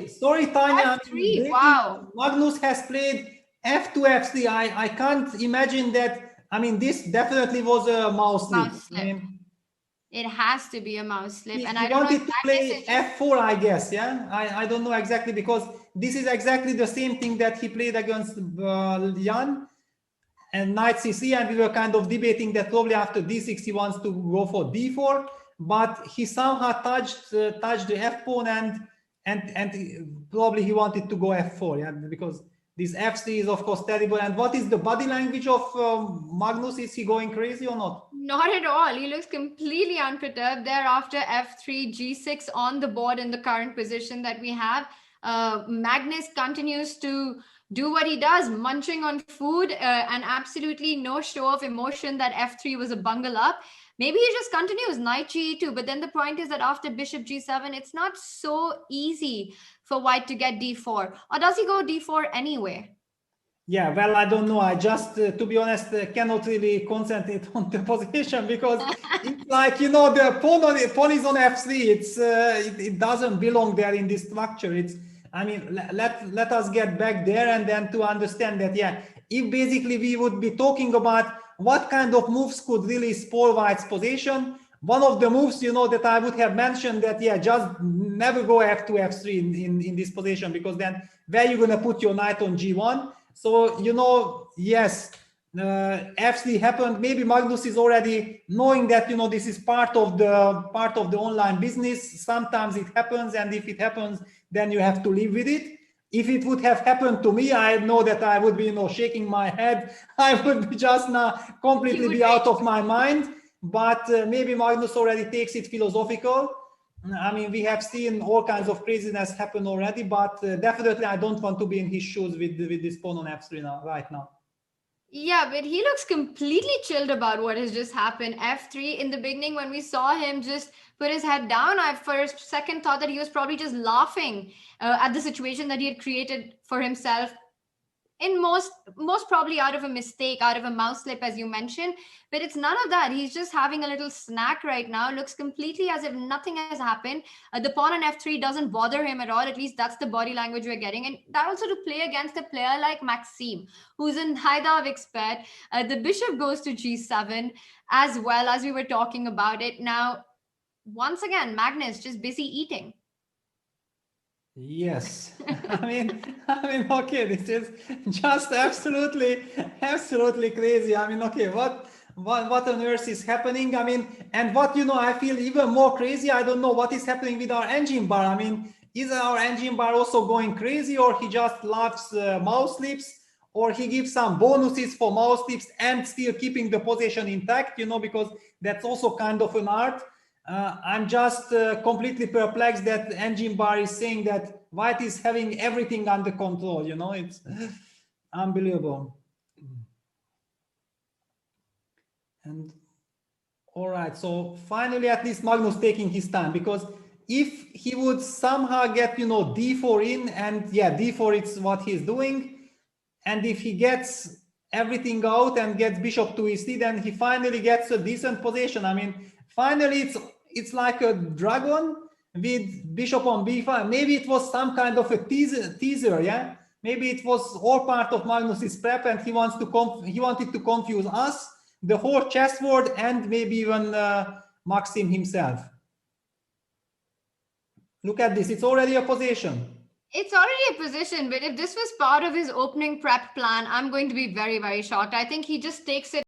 Sorry, Tanya. F3, wow. Magnus has played F2, F3. I can't imagine that. I mean, this definitely was a mouse slip. I mean, it has to be a mouse slip. And he I don't wanted know to play F4, I guess. Yeah, I don't know exactly, because this is exactly the same thing that he played against Jan and knight c3, and we were kind of debating that probably after d6 he wants to go for d4, but he somehow touched the f pawn, and probably he wanted to go f4, yeah, because this f3 is of course terrible. And what is the body language of Magnus? Is he going crazy or not? Not at all. He looks completely unperturbed there after f3, g6 on the board in the current position that we have. Magnus continues to do what he does, munching on food, and absolutely no show of emotion that f3 was a bungle up. Maybe he just continues knight ge2, but then the point is that after bishop g7, it's not so easy for white to get d4. Or does he go d4 anyway? Yeah, well, I don't know. I just, to be honest, cannot really concentrate on the position, because it's like, you know, the pawn is on f3. It doesn't belong there in this structure. I mean, let us get back there, and then to understand that, yeah, if basically we would be talking about what kind of moves could really spoil white's position, one of the moves, you know, that I would have mentioned, that, yeah, just never go f2, f3 in this position, because then where you're going to put your knight on g1. So, you know, yes, f3 happened. Maybe Magnus is already knowing that, you know, this is part of the online business. Sometimes it happens, and if it happens, then you have to live with it. If it would have happened to me, I know that I would be, you know, shaking my head. I would be just now completely be out of my mind. But maybe Magnus already takes it philosophical. I mean, we have seen all kinds of craziness happen already, but definitely I don't want to be in his shoes with this pawn on f3 now, right now. Yeah, but he looks completely chilled about what has just happened. f3, in the beginning, when we saw him just put his head down, I for a second thought that he was probably just laughing at the situation that he had created for himself, in most probably out of a mistake, out of a mouse slip, as you mentioned. But it's none of that. He's just having a little snack right now. Looks completely as if nothing has happened. The pawn on f3 doesn't bother him at all. At least that's the body language we're getting. And that also to play against a player like Maxime, who's in Haidar expert. The bishop goes to g7 as well, as we were talking about it. Now, once again, Magnus just busy eating. Yes, I mean, okay, this is just absolutely crazy. I mean, okay, what on earth is happening? I mean, and what, you know, I feel even more crazy. I don't know what is happening with our engine bar. I mean, is our engine bar also going crazy, or he just loves mouse slips, or he gives some bonuses for mouse slips and still keeping the position intact, you know, because that's also kind of an art. I'm just completely perplexed that engine bar is saying that white is having everything under control. You know, it's unbelievable. And all right, so finally, at least Magnus taking his time, because if he would somehow get, you know, d4 in, and yeah, d4 it's what he's doing, and if he gets everything out and gets bishop to e3, then he finally gets a decent position. I mean, finally it's like a dragon with bishop on b5. Maybe it was some kind of a teaser, yeah. Maybe it was all part of Magnus's prep, and he wanted to confuse us, the whole chessboard, and maybe even Maxime himself. Look at this; it's already a position. It's already a position, but if this was part of his opening prep plan, I'm going to be very, very shocked. I think he just takes it